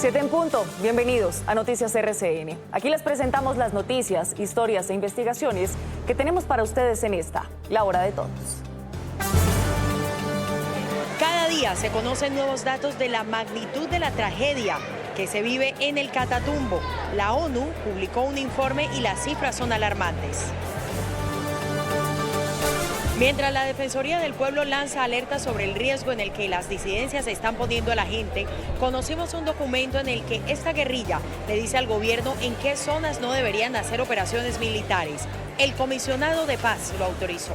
7 en punto, bienvenidos a Noticias RCN. Aquí les presentamos las noticias, historias e investigaciones que tenemos para ustedes en esta, la hora de todos. Cada día se conocen nuevos datos de la magnitud de la tragedia que se vive en el Catatumbo. La ONU publicó un informe y las cifras son alarmantes. Mientras la Defensoría del Pueblo lanza alertas sobre el riesgo en el que las disidencias están poniendo a la gente, conocimos un documento en el que esta guerrilla le dice al gobierno en qué zonas no deberían hacer operaciones militares. El comisionado de paz lo autorizó.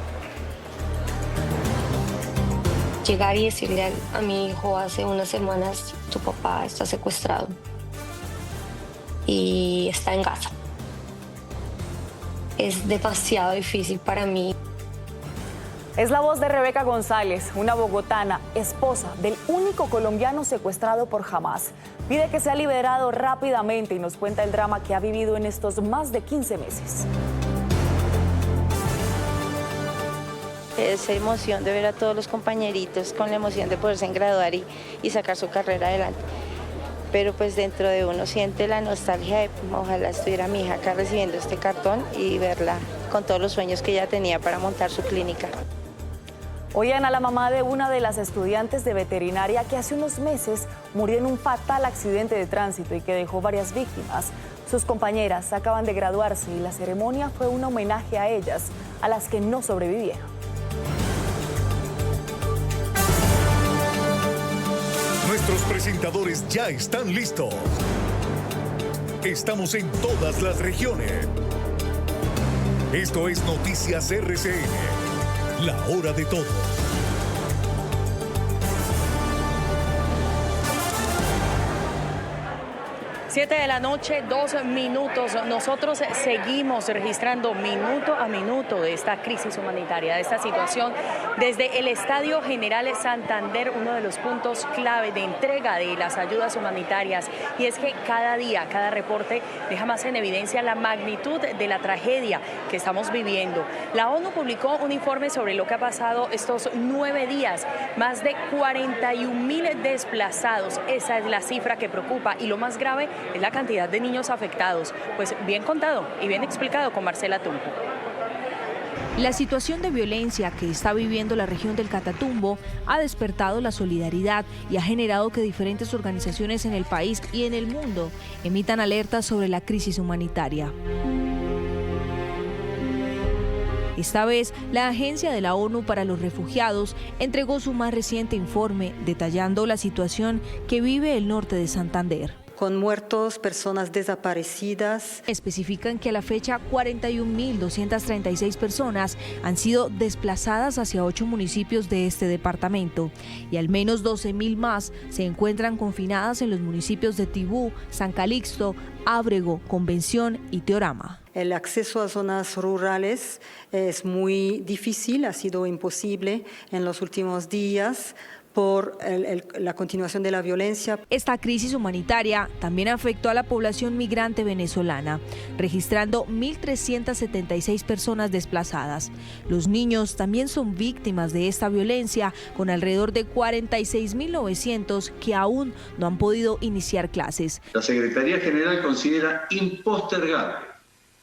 Llegar y decirle a mi hijo hace unas semanas, tu papá está secuestrado y está en Gaza. Es demasiado difícil para mí. Es la voz de Rebeca González, una bogotana, esposa del único colombiano secuestrado por Hamás. Pide que sea liberado rápidamente y nos cuenta el drama que ha vivido en estos más de 15 meses. Esa emoción de ver a todos los compañeritos con la emoción de poderse graduar y sacar su carrera adelante. Pero pues dentro de uno siente la nostalgia de ojalá estuviera mi hija acá recibiendo este cartón y verla con todos los sueños que ella tenía para montar su clínica. Oigan a la mamá de una de las estudiantes de veterinaria que hace unos meses murió en un fatal accidente de tránsito y que dejó varias víctimas. Sus compañeras acaban de graduarse y la ceremonia fue un homenaje a ellas, a las que no sobrevivieron. Nuestros presentadores ya están listos. Estamos en todas las regiones. Esto es Noticias RCN. La hora de todos. 7 de la noche, 2 minutos. Nosotros seguimos registrando minuto a minuto de esta crisis humanitaria, de esta situación, desde el Estadio General Santander, uno de los puntos clave de entrega de las ayudas humanitarias. Y es que cada día, cada reporte deja más en evidencia la magnitud de la tragedia que estamos viviendo. La ONU publicó un informe sobre lo que ha pasado estos 9 días. Más de 41.000 desplazados. Esa es la cifra que preocupa. Y lo más grave es la cantidad de niños afectados. Pues bien contado y bien explicado con Marcela Tunjo. La situación de violencia que está viviendo la región del Catatumbo ha despertado la solidaridad y ha generado que diferentes organizaciones en el país y en el mundo emitan alertas sobre la crisis humanitaria. Esta vez, la Agencia de la ONU para los Refugiados entregó su más reciente informe detallando la situación que vive el norte de Santander. Con muertos, personas desaparecidas. Especifican que a la fecha 41.236 personas han sido desplazadas hacia 8 municipios de este departamento y al menos 12.000 más se encuentran confinadas en los municipios de Tibú, San Calixto, Ábrego, Convención y Teorama. El acceso a zonas rurales es muy difícil, ha sido imposible en los últimos días por la continuación de la violencia. Esta crisis humanitaria también afectó a la población migrante venezolana, registrando 1.376 personas desplazadas. Los niños también son víctimas de esta violencia, con alrededor de 46.900 que aún no han podido iniciar clases. La Secretaría General considera impostergable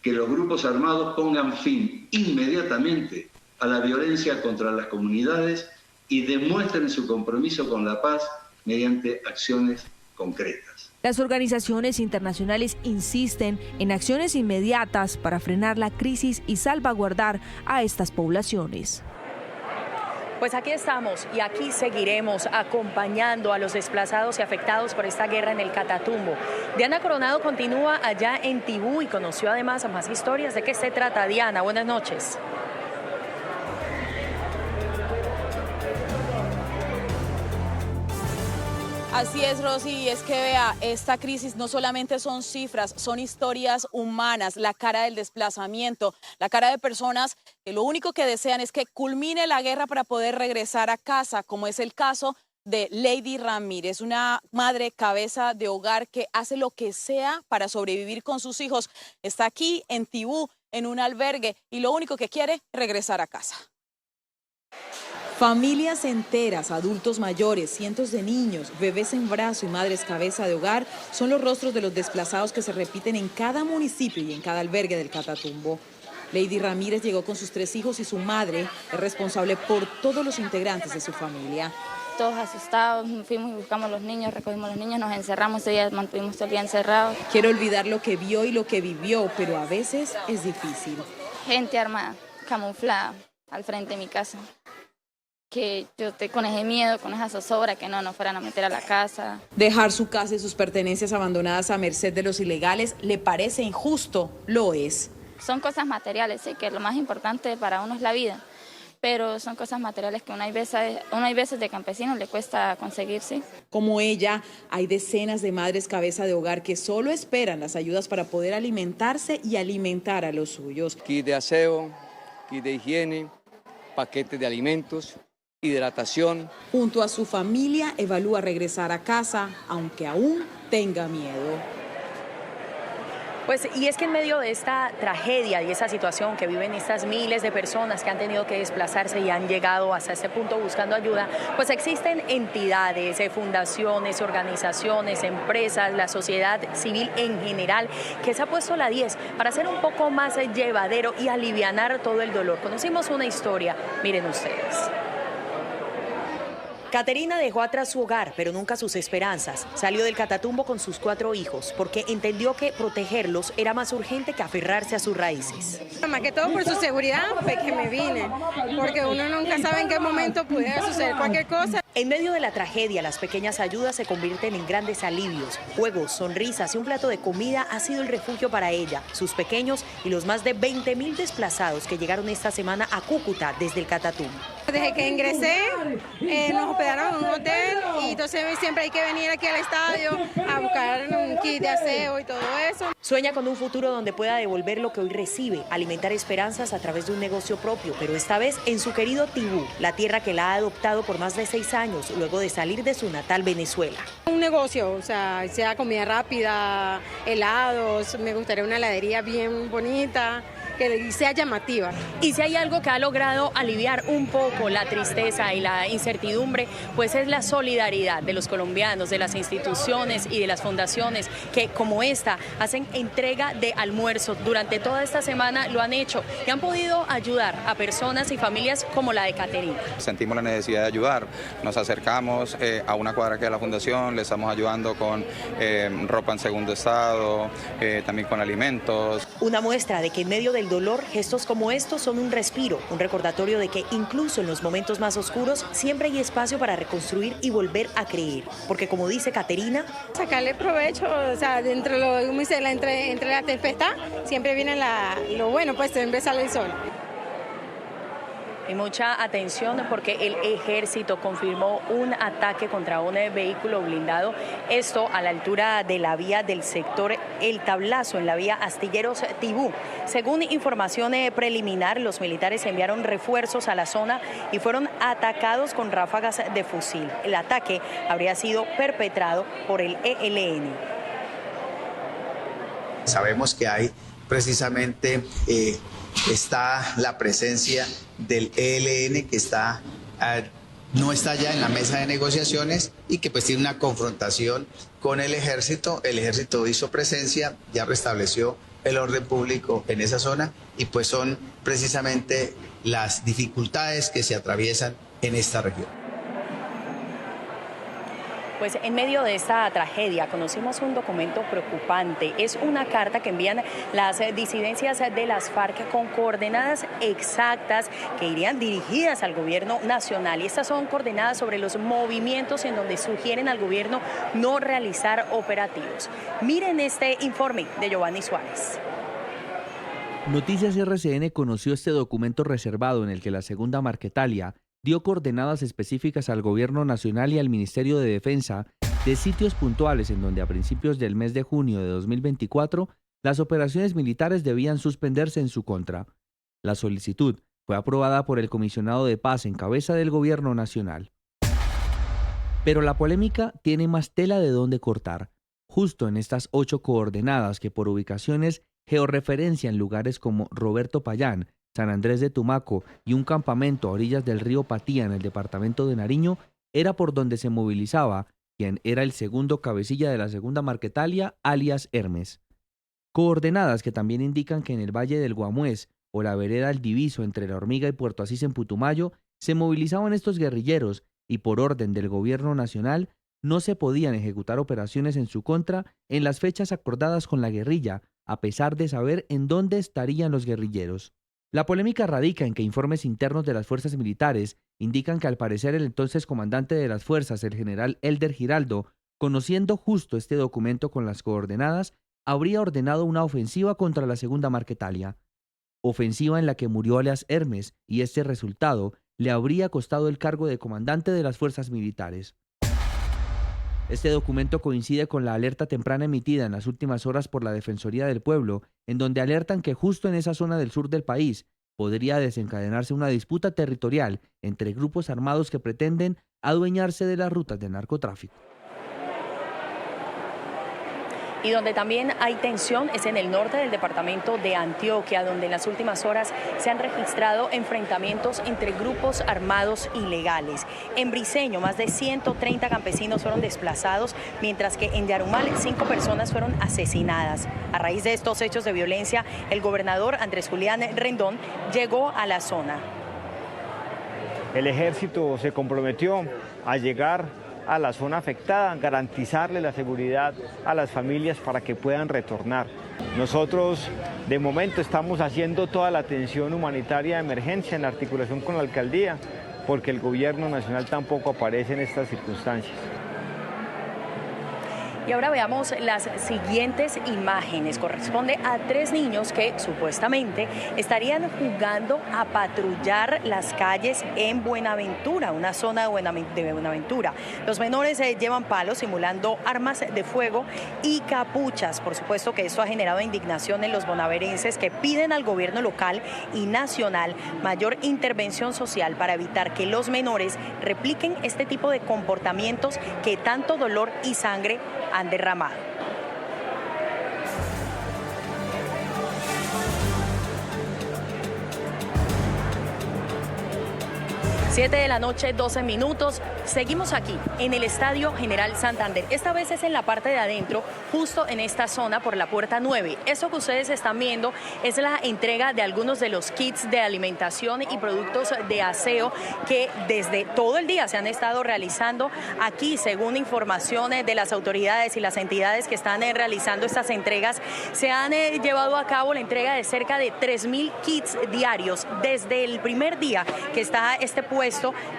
que los grupos armados pongan fin inmediatamente a la violencia contra las comunidades y demuestren su compromiso con la paz mediante acciones concretas. Las organizaciones internacionales insisten en acciones inmediatas para frenar la crisis y salvaguardar a estas poblaciones. Pues aquí estamos y aquí seguiremos acompañando a los desplazados y afectados por esta guerra en el Catatumbo. Diana Coronado continúa allá en Tibú y conoció además más historias. ¿De qué se trata, Diana? Buenas noches. Así es, Rosy, y es que vea, esta crisis no solamente son cifras, son historias humanas, la cara del desplazamiento, la cara de personas que lo único que desean es que culmine la guerra para poder regresar a casa, como es el caso de Lady Ramírez, una madre cabeza de hogar que hace lo que sea para sobrevivir con sus hijos. Está aquí en Tibú, en un albergue, y lo único que quiere es regresar a casa. Familias enteras, adultos mayores, cientos de niños, bebés en brazo y madres cabeza de hogar son los rostros de los desplazados que se repiten en cada municipio y en cada albergue del Catatumbo. Lady Ramírez llegó con sus 3 hijos y su madre es responsable por todos los integrantes de su familia. Todos asustados, fuimos y buscamos a los niños, recogimos a los niños, nos encerramos, ese día mantuvimos todo el día encerrados. Quiere olvidar lo que vio y lo que vivió, pero a veces es difícil. Gente armada, camuflada, al frente de mi casa. Que yo estoy con ese miedo, con esa zozobra, que no nos fueran a meter a la casa. Dejar su casa y sus pertenencias abandonadas a merced de los ilegales le parece injusto, lo es. Son cosas materiales, sí, que lo más importante para uno es la vida, pero son cosas materiales que uno hay veces de campesinos le cuesta conseguir, sí. Como ella, hay decenas de madres cabeza de hogar que solo esperan las ayudas para poder alimentarse y alimentar a los suyos. Kit de aseo, kit de higiene, paquetes de alimentos, hidratación. Junto a su familia evalúa regresar a casa, aunque aún tenga miedo. Pues y es que en medio de esta tragedia y esa situación que viven estas miles de personas que han tenido que desplazarse y han llegado hasta este punto buscando ayuda, pues existen entidades, fundaciones, organizaciones, empresas, la sociedad civil en general, que se ha puesto la 10 para hacer un poco más llevadero y alivianar todo el dolor. Conocimos una historia, miren ustedes. Caterina dejó atrás su hogar, pero nunca sus esperanzas. Salió del Catatumbo con sus 4 hijos, porque entendió que protegerlos era más urgente que aferrarse a sus raíces. Más que todo por su seguridad fue que me vine, porque uno nunca sabe en qué momento pudiera suceder cualquier cosa. En medio de la tragedia, las pequeñas ayudas se convierten en grandes alivios. Juegos, sonrisas y un plato de comida ha sido el refugio para ella, sus pequeños y los más de 20.000 desplazados que llegaron esta semana a Cúcuta desde el Catatumbo. Desde que ingresé, nos hospedaron en un hotel y entonces siempre hay que venir aquí al estadio a buscar un kit de aseo y todo eso. Sueña con un futuro donde pueda devolver lo que hoy recibe, alimentar esperanzas a través de un negocio propio, pero esta vez en su querido Tibú, la tierra que la ha adoptado por más de 6 años, luego de salir de su natal Venezuela. Un negocio, o sea comida rápida, helados, me gustaría una heladería bien bonita, que sea llamativa. Y si hay algo que ha logrado aliviar un poco la tristeza y la incertidumbre, pues es la solidaridad de los colombianos, de las instituciones y de las fundaciones que, como esta, hacen entrega de almuerzo. Durante toda esta semana lo han hecho y han podido ayudar a personas y familias como la de Caterina. Sentimos la necesidad de ayudar, nos acercamos a una cuadra que es la fundación, le estamos ayudando con ropa en segundo estado, también con alimentos. Una muestra de que en medio del dolor, gestos como estos son un respiro, un recordatorio de que incluso en los momentos más oscuros siempre hay espacio para reconstruir y volver a creer. Porque como dice Caterina, sacarle provecho, o sea, entre la tempestad siempre viene lo bueno, pues siempre sale el sol. Y mucha atención porque el ejército confirmó un ataque contra un vehículo blindado, esto a la altura de la vía del sector El Tablazo, en la vía Astilleros-Tibú. Según información preliminar, los militares enviaron refuerzos a la zona y fueron atacados con ráfagas de fusil. El ataque habría sido perpetrado por el ELN. Sabemos que hay precisamente está la presencia del ELN que no está ya en la mesa de negociaciones y que pues tiene una confrontación con el ejército. El ejército hizo presencia, ya restableció el orden público en esa zona y pues son precisamente las dificultades que se atraviesan en esta región. Pues en medio de esta tragedia conocimos un documento preocupante. Es una carta que envían las disidencias de las FARC con coordenadas exactas que irían dirigidas al gobierno nacional. Y estas son coordenadas sobre los movimientos en donde sugieren al gobierno no realizar operativos. Miren este informe de Giovanni Suárez. Noticias RCN conoció este documento reservado en el que la segunda Marquetalia dio coordenadas específicas al Gobierno Nacional y al Ministerio de Defensa de sitios puntuales en donde a principios del mes de junio de 2024 las operaciones militares debían suspenderse en su contra. La solicitud fue aprobada por el Comisionado de Paz en cabeza del Gobierno Nacional. Pero la polémica tiene más tela de dónde cortar, justo en estas 8 coordenadas que por ubicaciones georreferencian lugares como Roberto Payán, San Andrés de Tumaco y un campamento a orillas del río Patía en el departamento de Nariño, era por donde se movilizaba quien era el segundo cabecilla de la segunda Marquetalia, alias Hermes. Coordenadas que también indican que en el Valle del Guamués o la vereda El Diviso entre La Hormiga y Puerto Asís en Putumayo se movilizaban estos guerrilleros y por orden del gobierno nacional no se podían ejecutar operaciones en su contra en las fechas acordadas con la guerrilla, a pesar de saber en dónde estarían los guerrilleros. La polémica radica en que informes internos de las fuerzas militares indican que al parecer el entonces comandante de las fuerzas, el general Elder Giraldo, conociendo justo este documento con las coordenadas, habría ordenado una ofensiva contra la segunda Marquetalia. Ofensiva en la que murió alias Hermes y este resultado le habría costado el cargo de comandante de las fuerzas militares. Este documento coincide con la alerta temprana emitida en las últimas horas por la Defensoría del Pueblo, en donde alertan que justo en esa zona del sur del país podría desencadenarse una disputa territorial entre grupos armados que pretenden adueñarse de las rutas del narcotráfico. Y donde también hay tensión es en el norte del departamento de Antioquia, donde en las últimas horas se han registrado enfrentamientos entre grupos armados ilegales. En Briceño, más de 130 campesinos fueron desplazados, mientras que en Yarumal 5 personas fueron asesinadas. A raíz de estos hechos de violencia, el gobernador Andrés Julián Rendón llegó a la zona. El ejército se comprometió a llegar a la zona afectada, garantizarle la seguridad a las familias para que puedan retornar. Nosotros de momento estamos haciendo toda la atención humanitaria de emergencia en articulación con la alcaldía, porque el gobierno nacional tampoco aparece en estas circunstancias. Y ahora veamos las siguientes imágenes. Corresponde a 3 niños que supuestamente estarían jugando a patrullar las calles en Buenaventura, una zona de Buenaventura. Los menores llevan palos simulando armas de fuego y capuchas. Por supuesto que esto ha generado indignación en los bonaverenses que piden al gobierno local y nacional mayor intervención social para evitar que los menores repliquen este tipo de comportamientos que tanto dolor y sangre han derramado. 7 de la noche, 12 minutos. Seguimos aquí en el Estadio General Santander. Esta vez es en la parte de adentro, justo en esta zona por la puerta 9. Eso que ustedes están viendo es la entrega de algunos de los kits de alimentación y productos de aseo que desde todo el día se han estado realizando aquí, según informaciones de las autoridades y las entidades que están realizando estas entregas. Se han llevado a cabo la entrega de cerca de 3.000 kits diarios. Desde el primer día que está este puesto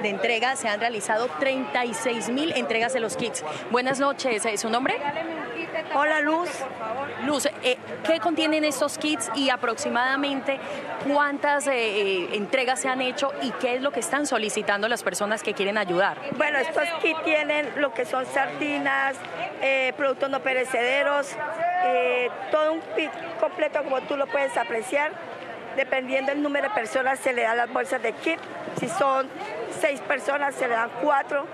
de entrega se han realizado 36.000 entregas de los kits. Buenas noches, ¿su nombre? Hola, Luz. Luz, ¿qué contienen estos kits y aproximadamente cuántas entregas se han hecho y qué es lo que están solicitando las personas que quieren ayudar? Bueno, estos kits tienen lo que son sardinas, productos no perecederos, todo un kit completo como tú lo puedes apreciar. Dependiendo del número de personas se le dan las bolsas de kit. Si son 6 personas se le dan 4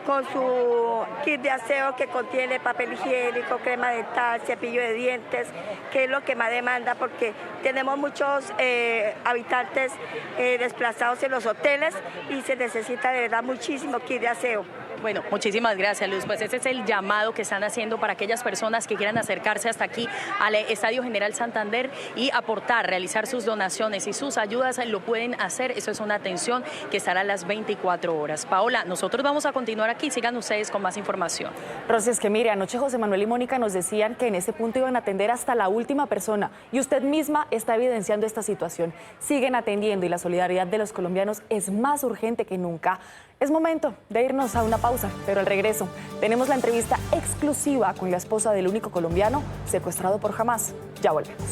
con su kit de aseo que contiene papel higiénico, crema dental, cepillo de dientes, que es lo que más demanda porque tenemos muchos habitantes desplazados en los hoteles y se necesita de verdad muchísimo kit de aseo. Bueno, muchísimas gracias, Luz. Pues ese es el llamado que están haciendo para aquellas personas que quieran acercarse hasta aquí al Estadio General Santander y aportar, realizar sus donaciones y sus ayudas, lo pueden hacer. Eso es una atención que estará a las 24 horas. Paola, nosotros vamos a continuar aquí. Sigan ustedes con más información. Rosy, es que mire, anoche José Manuel y Mónica nos decían que en este punto iban a atender hasta la última persona y usted misma está evidenciando esta situación. Siguen atendiendo y la solidaridad de los colombianos es más urgente que nunca. Es momento de irnos a una pausa, pero al regreso tenemos la entrevista exclusiva con la esposa del único colombiano secuestrado por Hamas. Ya volvemos.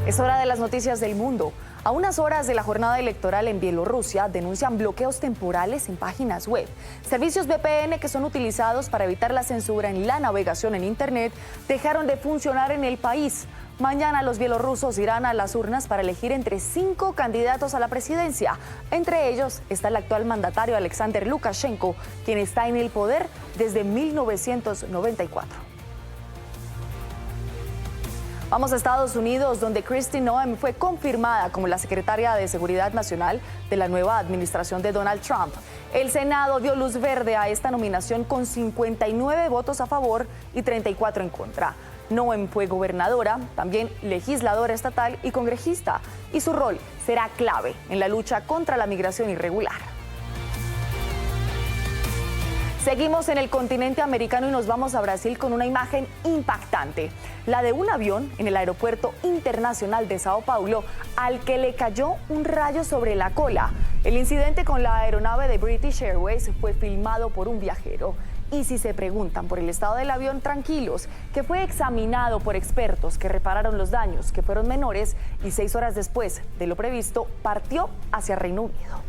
Es hora de las noticias del mundo. A unas horas de la jornada electoral en Bielorrusia, denuncian bloqueos temporales en páginas web. Servicios VPN que son utilizados para evitar la censura en la navegación en Internet dejaron de funcionar en el país. Mañana los bielorrusos irán a las urnas para elegir entre 5 candidatos a la presidencia. Entre ellos está el actual mandatario Alexander Lukashenko, quien está en el poder desde 1994. Vamos a Estados Unidos, donde Kristi Noem fue confirmada como la secretaria de Seguridad Nacional de la nueva administración de Donald Trump. El Senado dio luz verde a esta nominación con 59 votos a favor y 34 en contra. Noem fue gobernadora, también legisladora estatal y congresista, y su rol será clave en la lucha contra la migración irregular. Seguimos en el continente americano y nos vamos a Brasil con una imagen impactante, la de un avión en el aeropuerto internacional de Sao Paulo al que le cayó un rayo sobre la cola. El incidente con la aeronave de British Airways fue filmado por un viajero. Y si se preguntan por el estado del avión, tranquilos, que fue examinado por expertos que repararon los daños, que fueron menores, y 6 horas después de lo previsto, partió hacia Reino Unido.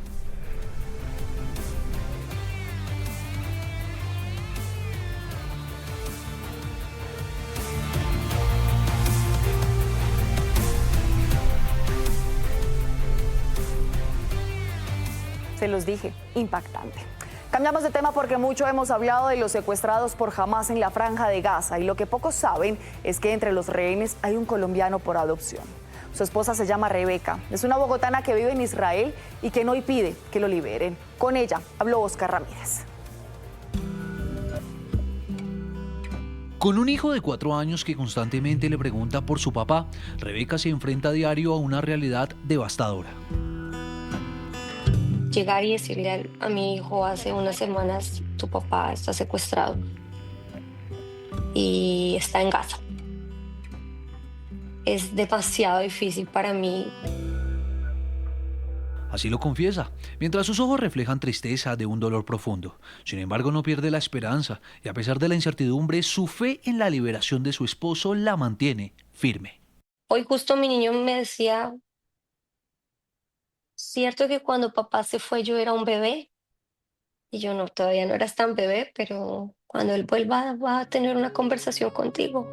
Se los dije, impactante. Cambiamos de tema porque mucho hemos hablado de los secuestrados por Hamás en la Franja de Gaza, y lo que pocos saben es que entre los rehenes hay un colombiano por adopción. Su esposa se llama Rebeca, es una bogotana que vive en Israel y que hoy pide que lo liberen. Con ella habló Oscar Ramírez. Con un hijo de 4 años que constantemente le pregunta por su papá, Rebeca se enfrenta a diario a una realidad devastadora. Llegar y decirle a mi hijo hace unas semanas, tu papá está secuestrado y está en Gaza. Es demasiado difícil para mí. Así lo confiesa, mientras sus ojos reflejan tristeza de un dolor profundo. Sin embargo, no pierde la esperanza y, a pesar de la incertidumbre, su fe en la liberación de su esposo la mantiene firme. Hoy justo mi niño me decía, cierto que cuando papá se fue yo era un bebé, y yo no, todavía no eras tan bebé, pero cuando él vuelva va a tener una conversación contigo.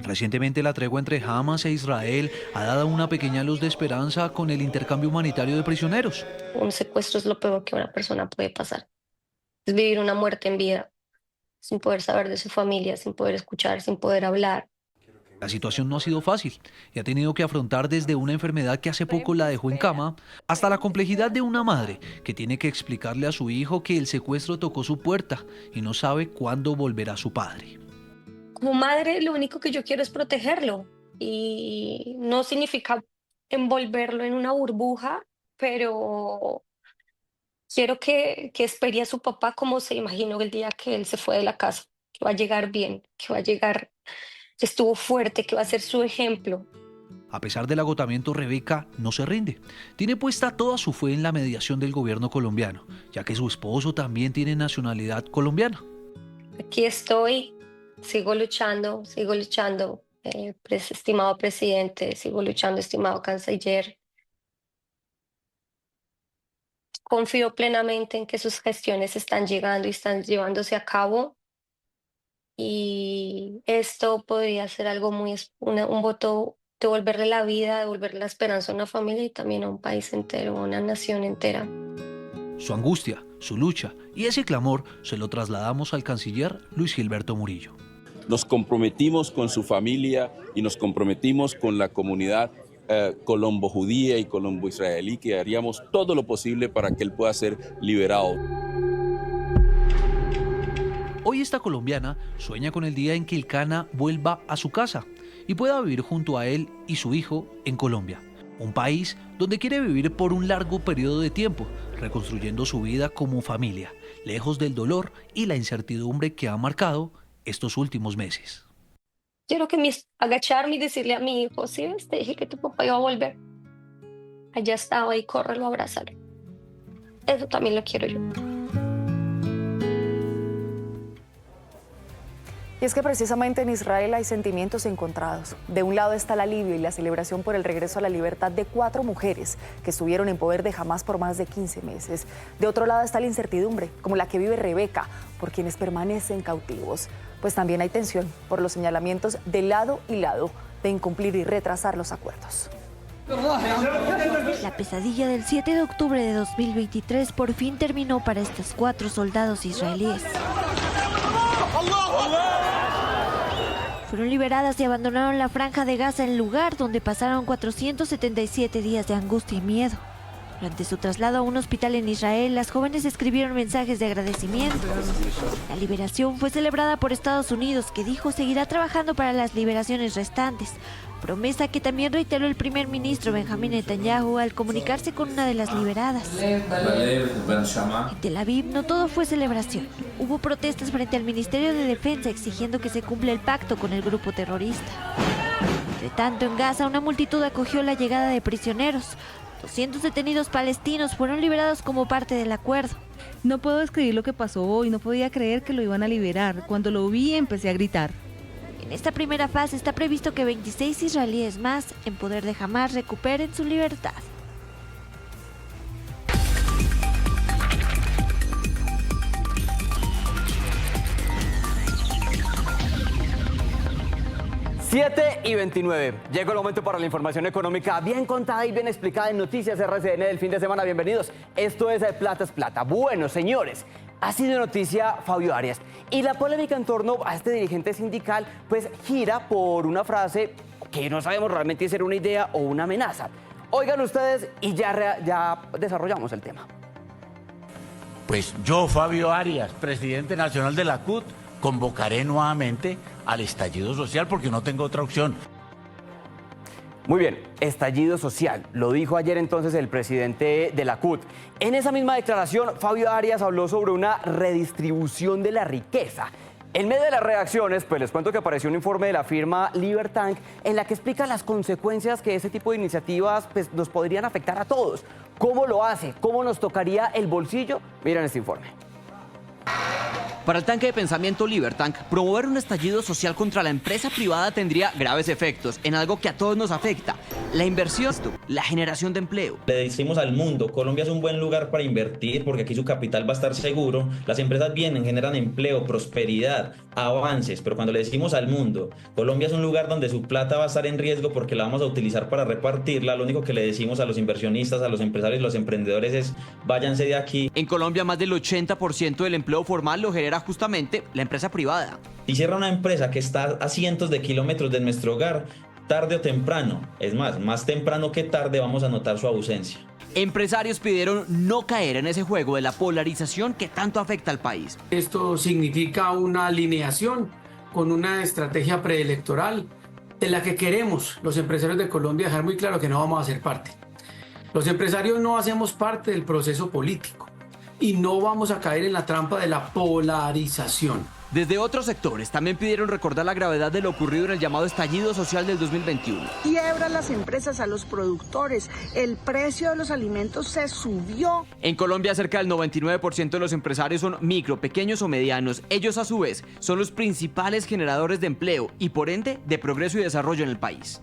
Recientemente la tregua entre Hamas e Israel ha dado una pequeña luz de esperanza con el intercambio humanitario de prisioneros. Un secuestro es lo peor que una persona puede pasar. Es vivir una muerte en vida, sin poder saber de su familia, sin poder escuchar, sin poder hablar. La situación no ha sido fácil y ha tenido que afrontar desde una enfermedad que hace poco la dejó en cama hasta la complejidad de una madre que tiene que explicarle a su hijo que el secuestro tocó su puerta y no sabe cuándo volverá su padre. Como madre, lo único que yo quiero es protegerlo, y no significa envolverlo en una burbuja, pero quiero que espere a su papá como se imaginó el día que él se fue de la casa, que va a llegar bien, que va a llegar, que estuvo fuerte, que va a ser su ejemplo. A pesar del agotamiento, Rebeca no se rinde. Tiene puesta toda su fe en la mediación del gobierno colombiano, ya que su esposo también tiene nacionalidad colombiana. Aquí estoy, sigo luchando, estimado presidente, sigo luchando, estimado canciller. Confío plenamente en que sus gestiones están llegando y están llevándose a cabo. Y esto podría ser algo un voto, devolverle la vida, devolverle la esperanza a una familia y también a un país entero, a una nación entera. Su angustia, su lucha y ese clamor se lo trasladamos al canciller Luis Gilberto Murillo. Nos comprometimos con su familia y nos comprometimos con la comunidad colombo-judía y colombo-israelí, que haríamos todo lo posible para que él pueda ser liberado. Hoy esta colombiana sueña con el día en que el Cana vuelva a su casa y pueda vivir junto a él y su hijo en Colombia, un país donde quiere vivir por un largo periodo de tiempo, reconstruyendo su vida como familia, lejos del dolor y la incertidumbre que ha marcado estos últimos meses. Quiero agacharme y decirle a mi hijo, ¿sí ves? Te dije que tu papá iba a volver. Allá estaba y córrelo a abrazar. Eso también lo quiero yo. Y es que precisamente en Israel hay sentimientos encontrados. De un lado está el alivio y la celebración por el regreso a la libertad de 4 mujeres que estuvieron en poder de Hamás por más de 15 meses. De otro lado está la incertidumbre, como la que vive Rebeca, por quienes permanecen cautivos. Pues también hay tensión por los señalamientos de lado y lado de incumplir y retrasar los acuerdos. La pesadilla del 7 de octubre de 2023 por fin terminó para estos 4 soldados israelíes. Fueron liberadas y abandonaron la franja de Gaza, el lugar donde pasaron 477 días de angustia y miedo. Durante su traslado a un hospital en Israel, las jóvenes escribieron mensajes de agradecimiento. La liberación fue celebrada por Estados Unidos, que dijo seguirá trabajando para las liberaciones restantes, promesa que también reiteró el primer ministro Benjamín Netanyahu al comunicarse con una de las liberadas. En Tel Aviv no todo fue celebración. Hubo protestas frente al Ministerio de Defensa exigiendo que se cumpla el pacto con el grupo terrorista. Entre tanto, en Gaza una multitud acogió la llegada de prisioneros. 200 detenidos palestinos fueron liberados como parte del acuerdo. No puedo describir lo que pasó hoy, no podía creer que lo iban a liberar. Cuando lo vi empecé a gritar. En esta primera fase está previsto que 26 israelíes más en poder de Hamás recuperen su libertad. y 29. Llegó el momento para la información económica bien contada y bien explicada en Noticias RCN del fin de semana. Bienvenidos. Esto es Plata es Plata. Bueno, señores, ha sido noticia Fabio Arias. Y la polémica en torno a este dirigente sindical, pues gira por una frase que no sabemos realmente si era una idea o una amenaza. Oigan ustedes y ya desarrollamos el tema. Pues yo, Fabio Arias, presidente nacional de la CUT, convocaré nuevamente al estallido social porque no tengo otra opción. Muy bien, estallido social. Lo dijo ayer entonces el presidente de la CUT. En esa misma declaración, Fabio Arias habló sobre una redistribución de la riqueza. En medio de las reacciones, pues les cuento que apareció un informe de la firma Libertank en la que explica las consecuencias que ese tipo de iniciativas pues, nos podrían afectar a todos. ¿Cómo lo hace? ¿Cómo nos tocaría el bolsillo? Miren este informe. Para el tanque de pensamiento Libertank, promover un estallido social contra la empresa privada tendría graves efectos en algo que a todos nos afecta: la inversión, la generación de empleo. Le decimos al mundo, Colombia es un buen lugar para invertir porque aquí su capital va a estar seguro, las empresas vienen, generan empleo, prosperidad, avances, pero cuando le decimos al mundo, Colombia es un lugar donde su plata va a estar en riesgo porque la vamos a utilizar para repartirla, lo único que le decimos a los inversionistas, a los empresarios, los emprendedores es váyanse de aquí. En Colombia más del 80% del empleo formal lo genera justamente la empresa privada. Si cierra una empresa que está a cientos de kilómetros de nuestro hogar, tarde o temprano, es más temprano que tarde vamos a notar su ausencia. Empresarios pidieron no caer en ese juego de la polarización que tanto afecta al país. Esto significa una alineación con una estrategia preelectoral de la que queremos los empresarios de Colombia dejar muy claro que no vamos a ser parte. Los empresarios no hacemos parte del proceso político y no vamos a caer en la trampa de la polarización. Desde otros sectores también pidieron recordar la gravedad de lo ocurrido en el llamado estallido social del 2021. Quiebran las empresas, a los productores, el precio de los alimentos se subió. En Colombia cerca del 99% de los empresarios son micro, pequeños o medianos. Ellos a su vez son los principales generadores de empleo y por ende de progreso y desarrollo en el país.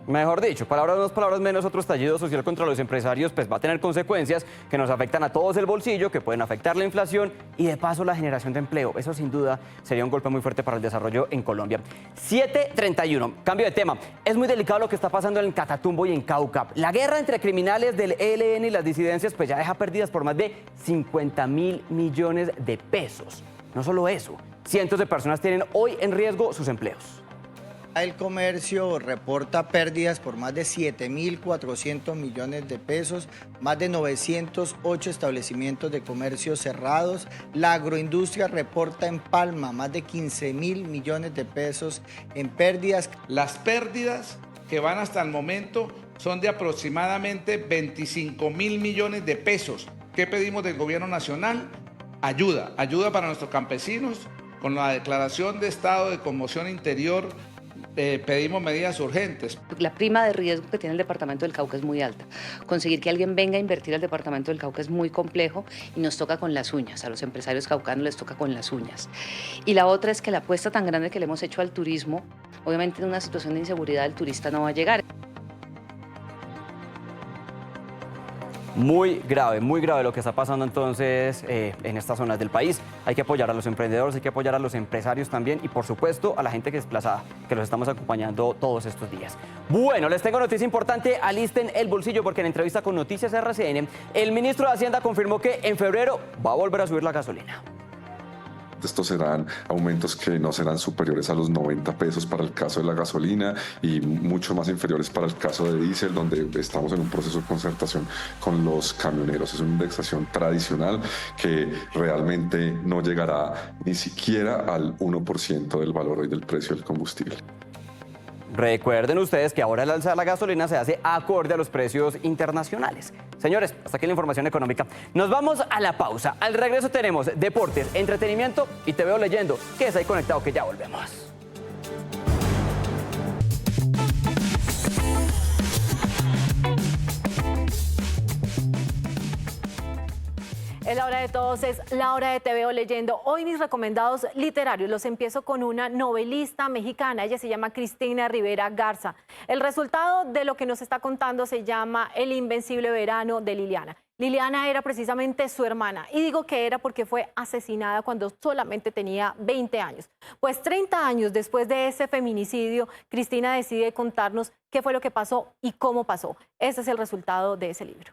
Mejor dicho, palabras más, palabras menos, otro estallido social contra los empresarios pues va a tener consecuencias que nos afectan a todos el bolsillo, que pueden afectar la inflación y de paso la generación de empleo. Eso sin duda sería un golpe muy fuerte para el desarrollo en Colombia. 7:31, cambio de tema. Es muy delicado lo que está pasando en Catatumbo y en Cauca. La guerra entre criminales del ELN y las disidencias pues ya deja pérdidas por más de 50.000 millones de pesos. No solo eso, cientos de personas tienen hoy en riesgo sus empleos. El comercio reporta pérdidas por más de 7.400 millones de pesos, más de 908 establecimientos de comercio cerrados. La agroindustria reporta en Palma más de 15.000 millones de pesos en pérdidas. Las pérdidas que van hasta el momento son de aproximadamente 25.000 millones de pesos. ¿Qué pedimos del gobierno nacional? Ayuda para nuestros campesinos con la declaración de estado de conmoción interior pedimos medidas urgentes. La prima de riesgo que tiene el departamento del Cauca es muy alta. Conseguir que alguien venga a invertir al departamento del Cauca es muy complejo y nos toca con las uñas. A los empresarios caucanos les toca con las uñas. Y la otra es que la apuesta tan grande que le hemos hecho al turismo, obviamente en una situación de inseguridad el turista no va a llegar. Muy grave lo que está pasando entonces en estas zonas del país. Hay que apoyar a los emprendedores, hay que apoyar a los empresarios también y por supuesto a la gente que es desplazada, que los estamos acompañando todos estos días. Bueno, les tengo noticia importante, alisten el bolsillo porque en entrevista con Noticias RCN, el ministro de Hacienda confirmó que en febrero va a volver a subir la gasolina. Estos serán aumentos que no serán superiores a los 90 pesos para el caso de la gasolina y mucho más inferiores para el caso de diésel, donde estamos en un proceso de concertación con los camioneros. Es una indexación tradicional que realmente no llegará ni siquiera al 1% del valor hoy del precio del combustible. Recuerden ustedes que ahora el alza de la gasolina se hace acorde a los precios internacionales. Señores, hasta aquí la información económica. Nos vamos a la pausa. Al regreso tenemos deportes, entretenimiento y te veo leyendo. Quédese ahí conectado que ya volvemos. Es la hora de todos, es la hora de Te Veo Leyendo. Hoy mis recomendados literarios los empiezo con una novelista mexicana. Ella se llama Cristina Rivera Garza. El resultado de lo que nos está contando se llama El invencible verano de Liliana. Liliana era precisamente su hermana y digo que era porque fue asesinada cuando solamente tenía 20 años. Pues 30 años después de ese feminicidio, Cristina decide contarnos qué fue lo que pasó y cómo pasó. Ese es el resultado de ese libro.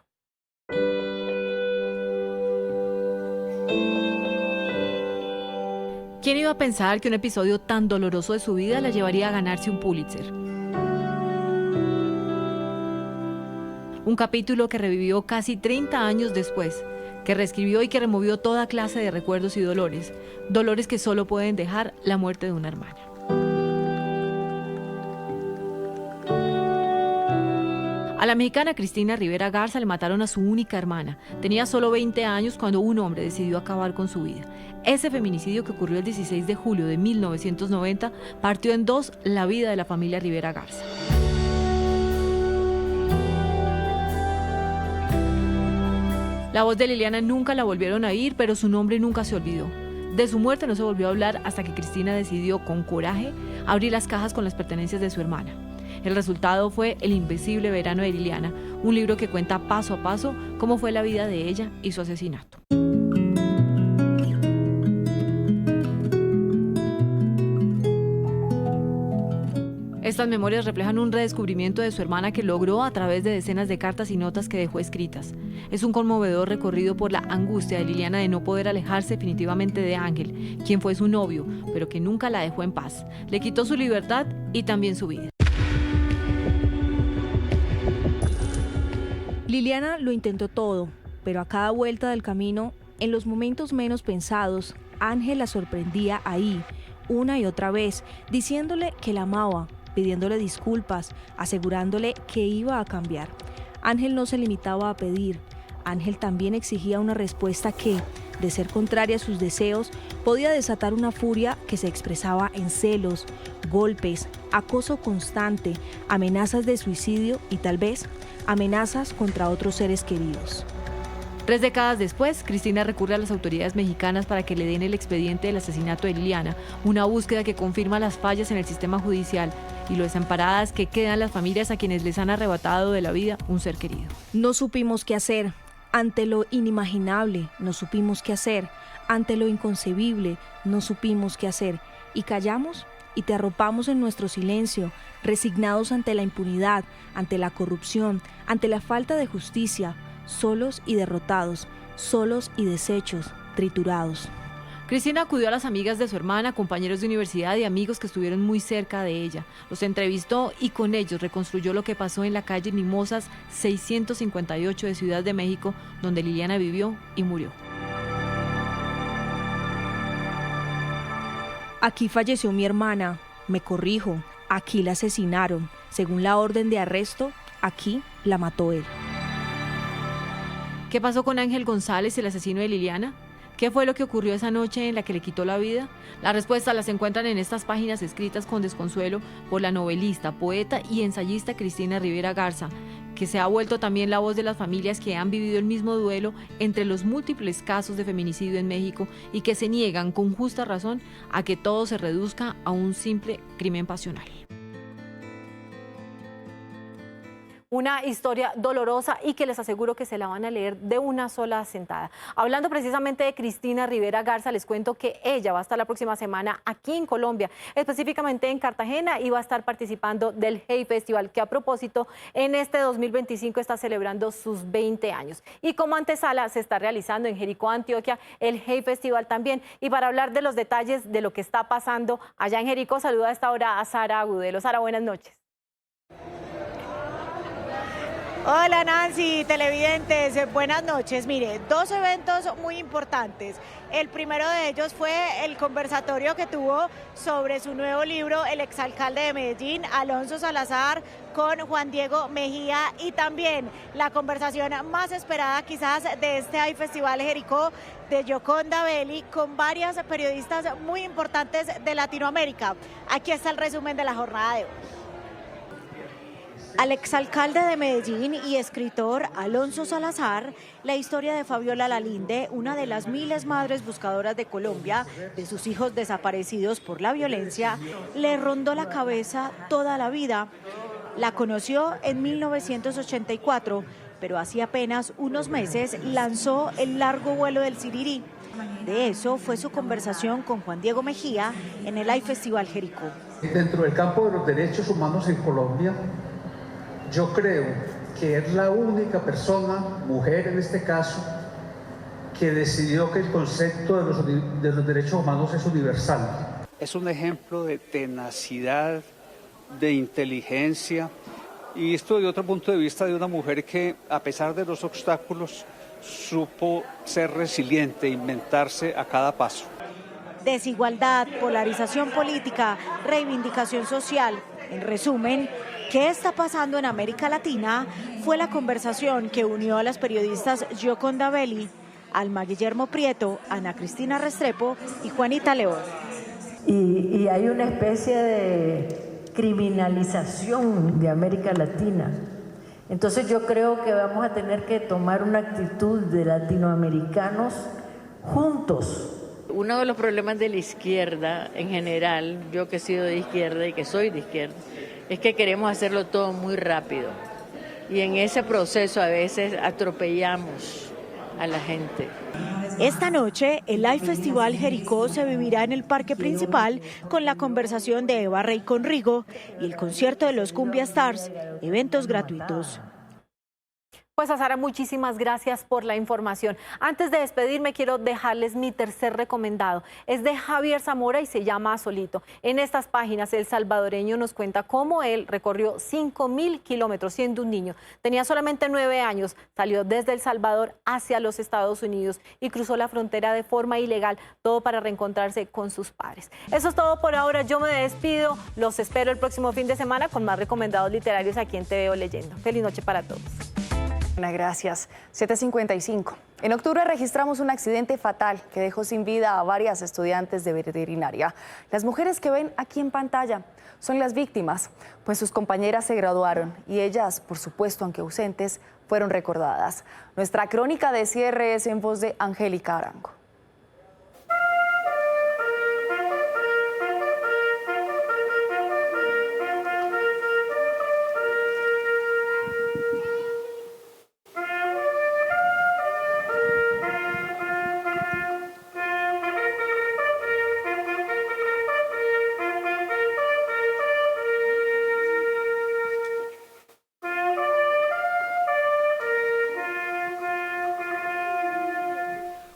¿Quién iba a pensar que un episodio tan doloroso de su vida la llevaría a ganarse un Pulitzer? Un capítulo que revivió casi 30 años después, que reescribió y que removió toda clase de recuerdos y dolores, dolores que solo pueden dejar la muerte de una hermana. A la mexicana Cristina Rivera Garza le mataron a su única hermana. Tenía solo 20 años cuando un hombre decidió acabar con su vida. Ese feminicidio que ocurrió el 16 de julio de 1990 partió en dos la vida de la familia Rivera Garza. La voz de Liliana nunca la volvieron a oír, pero su nombre nunca se olvidó. De su muerte no se volvió a hablar hasta que Cristina decidió, con coraje, abrir las cajas con las pertenencias de su hermana. El resultado fue El invencible verano de Liliana, un libro que cuenta paso a paso cómo fue la vida de ella y su asesinato. Estas memorias reflejan un redescubrimiento de su hermana que logró a través de decenas de cartas y notas que dejó escritas. Es un conmovedor recorrido por la angustia de Liliana de no poder alejarse definitivamente de Ángel, quien fue su novio, pero que nunca la dejó en paz. Le quitó su libertad y también su vida. Liliana lo intentó todo, pero a cada vuelta del camino, en los momentos menos pensados, Ángel la sorprendía ahí, una y otra vez, diciéndole que la amaba, pidiéndole disculpas, asegurándole que iba a cambiar. Ángel no se limitaba a pedir, Ángel también exigía una respuesta que, de ser contraria a sus deseos, podía desatar una furia que se expresaba en celos, golpes, acoso constante, amenazas de suicidio y tal vez amenazas contra otros seres queridos. 3 décadas después, Cristina recurre a las autoridades mexicanas para que le den el expediente del asesinato de Liliana, una búsqueda que confirma las fallas en el sistema judicial y lo desamparadas que quedan las familias a quienes les han arrebatado de la vida un ser querido. No supimos qué hacer. Ante lo inimaginable, no supimos qué hacer. Ante lo inconcebible, no supimos qué hacer. Y callamos y te arropamos en nuestro silencio, resignados ante la impunidad, ante la corrupción, ante la falta de justicia, solos y derrotados, solos y deshechos, triturados. Cristina acudió a las amigas de su hermana, compañeros de universidad y amigos que estuvieron muy cerca de ella. Los entrevistó y con ellos reconstruyó lo que pasó en la calle Mimosas 658 de Ciudad de México, donde Liliana vivió y murió. Aquí falleció mi hermana, me corrijo, aquí la asesinaron. Según la orden de arresto, aquí la mató él. ¿Qué pasó con Ángel González, el asesino de Liliana? ¿Qué fue lo que ocurrió esa noche en la que le quitó la vida? Las respuestas las encuentran en estas páginas escritas con desconsuelo por la novelista, poeta y ensayista Cristina Rivera Garza, que se ha vuelto también la voz de las familias que han vivido el mismo duelo entre los múltiples casos de feminicidio en México y que se niegan con justa razón a que todo se reduzca a un simple crimen pasional. Una historia dolorosa y que les aseguro que se la van a leer de una sola sentada. Hablando precisamente de Cristina Rivera Garza, les cuento que ella va a estar la próxima semana aquí en Colombia, específicamente en Cartagena, y va a estar participando del Hey Festival, que a propósito en este 2025 está celebrando sus 20 años. Y como antesala se está realizando en Jericó, Antioquia, el Hey Festival también. Y para hablar de los detalles de lo que está pasando allá en Jericó, saluda a esta hora a Sara Agudelo. Sara, buenas noches. Hola Nancy, televidentes, buenas noches. Mire, dos eventos muy importantes. El primero de ellos fue el conversatorio que tuvo sobre su nuevo libro el exalcalde de Medellín, Alonso Salazar, con Juan Diego Mejía, y también la conversación más esperada quizás de este Hey Festival Jericó, de Gioconda Belli, con varias periodistas muy importantes de Latinoamérica. Aquí está el resumen de la jornada de hoy. Al exalcalde de Medellín y escritor Alonso Salazar, la historia de Fabiola Lalinde, una de las miles madres buscadoras de Colombia, de sus hijos desaparecidos por la violencia, le rondó la cabeza toda la vida. La conoció en 1984, pero hace apenas unos meses lanzó El largo vuelo del Sirirí. De eso fue su conversación con Juan Diego Mejía en el Hey Festival Jericó. Dentro del campo de los derechos humanos en Colombia, yo creo que es la única persona, mujer en este caso, que decidió que el concepto de los derechos humanos es universal. Es un ejemplo de tenacidad, de inteligencia, y esto de otro punto de vista de una mujer que, a pesar de los obstáculos, supo ser resiliente, inventarse a cada paso. Desigualdad, polarización política, reivindicación social. En resumen, ¿qué está pasando en América Latina? Fue la conversación que unió a las periodistas Gioconda Belli, Alma Guillermo Prieto, Ana Cristina Restrepo y Juanita León. Y hay una especie de criminalización de América Latina. Entonces yo creo que vamos a tener que tomar una actitud de latinoamericanos juntos. Uno de los problemas de la izquierda en general, yo que he sido de izquierda y que soy de izquierda, es que queremos hacerlo todo muy rápido. Y en ese proceso a veces atropellamos a la gente. Esta noche, el Hey Festival Jericó se vivirá en el parque principal con la conversación de Eva Rey con Rigo y el concierto de los Cumbia Stars, eventos gratuitos. Pues a Sara, muchísimas gracias por la información. Antes de despedirme, quiero dejarles mi tercer recomendado. Es de Javier Zamora y se llama Solito. En estas páginas, el salvadoreño nos cuenta cómo él recorrió 5.000 kilómetros siendo un niño. Tenía solamente 9 años, salió desde El Salvador hacia los Estados Unidos y cruzó la frontera de forma ilegal, todo para reencontrarse con sus padres. Eso es todo por ahora. Yo me despido. Los espero el próximo fin de semana con más recomendados literarios aquí en TVO Leyendo. Feliz noche para todos. Gracias. 7:55. En octubre registramos un accidente fatal que dejó sin vida a varias estudiantes de veterinaria. Las mujeres que ven aquí en pantalla son las víctimas, pues sus compañeras se graduaron y ellas, por supuesto, aunque ausentes, fueron recordadas. Nuestra crónica de cierre es en voz de Angélica Arango.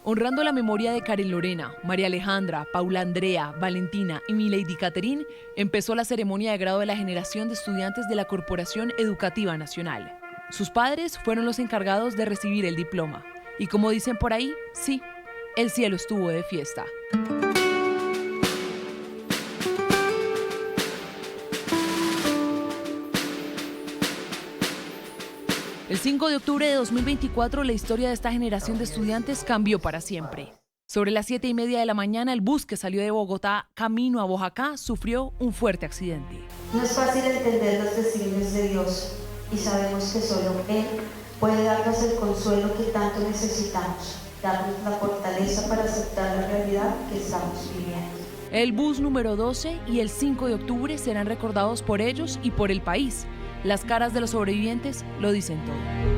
Honrando la memoria de Karen Lorena, María Alejandra, Paula Andrea, Valentina y Milady Caterín, empezó la ceremonia de grado de la generación de estudiantes de la Corporación Educativa Nacional. Sus padres fueron los encargados de recibir el diploma. Y como dicen por ahí, sí, el cielo estuvo de fiesta. El 5 de octubre de 2024, la historia de esta generación de estudiantes cambió para siempre. Sobre las 7:30 de la mañana, el bus que salió de Bogotá camino a Boyacá sufrió un fuerte accidente. No es fácil entender los designios de Dios y sabemos que solo Él puede darnos el consuelo que tanto necesitamos, darnos la fortaleza para aceptar la realidad que estamos viviendo. El bus número 12 y el 5 de octubre serán recordados por ellos y por el país. Las caras de los sobrevivientes lo dicen todo.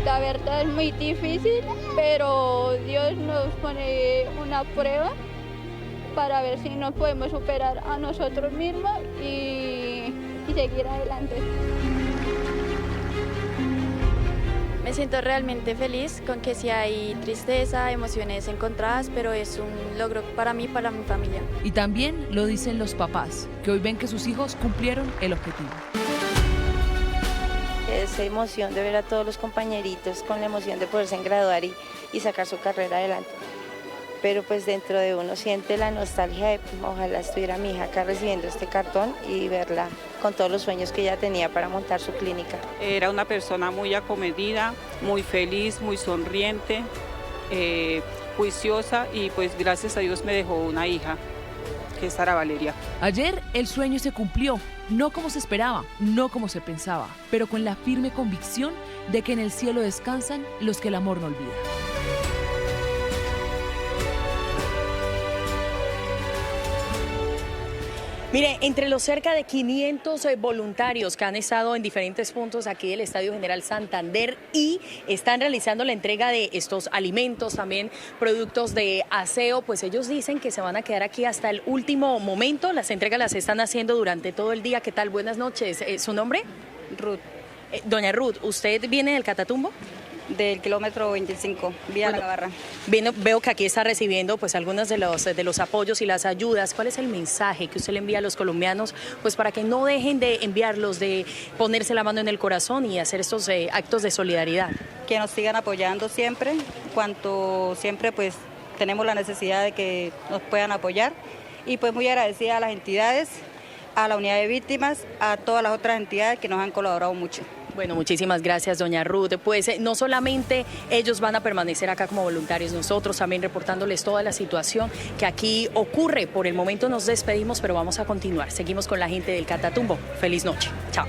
La verdad es muy difícil, pero Dios nos pone una prueba para ver si nos podemos superar a nosotros mismos y seguir adelante. Me siento realmente feliz con que sí hay tristeza, emociones encontradas, pero es un logro para mí, para mi familia. Y también lo dicen los papás, que hoy ven que sus hijos cumplieron el objetivo. Esa emoción de ver a todos los compañeritos con la emoción de poderse graduar y sacar su carrera adelante. Pero pues dentro de uno siente la nostalgia de ojalá estuviera mi hija acá recibiendo este cartón y verla con todos los sueños que ella tenía para montar su clínica. Era una persona muy acomedida, muy feliz, muy sonriente, juiciosa y pues gracias a Dios me dejó una hija, que es Sara Valeria. Ayer el sueño se cumplió, no como se esperaba, no como se pensaba, pero con la firme convicción de que en el cielo descansan los que el amor no olvida. Mire, entre los cerca de 500 voluntarios que han estado en diferentes puntos aquí del Estadio General Santander y están realizando la entrega de estos alimentos, también productos de aseo, pues ellos dicen que se van a quedar aquí hasta el último momento. Las entregas las están haciendo durante todo el día. ¿Qué tal? Buenas noches. ¿Su nombre? Ruth. Doña Ruth, ¿usted viene del Catatumbo? Del kilómetro 25, vía La Gabarra. Veo que aquí está recibiendo pues algunos de los apoyos y las ayudas. ¿Cuál es el mensaje que usted le envía a los colombianos pues para que no dejen de enviarlos, de ponerse la mano en el corazón y hacer estos actos de solidaridad? Que nos sigan apoyando siempre, cuanto siempre pues tenemos la necesidad de que nos puedan apoyar y pues muy agradecida a las entidades, a la unidad de víctimas, a todas las otras entidades que nos han colaborado mucho. Bueno, muchísimas gracias, doña Ruth. Pues no solamente ellos van a permanecer acá como voluntarios, nosotros también reportándoles toda la situación que aquí ocurre. Por el momento nos despedimos, pero vamos a continuar. Seguimos con la gente del Catatumbo. Feliz noche. Chao.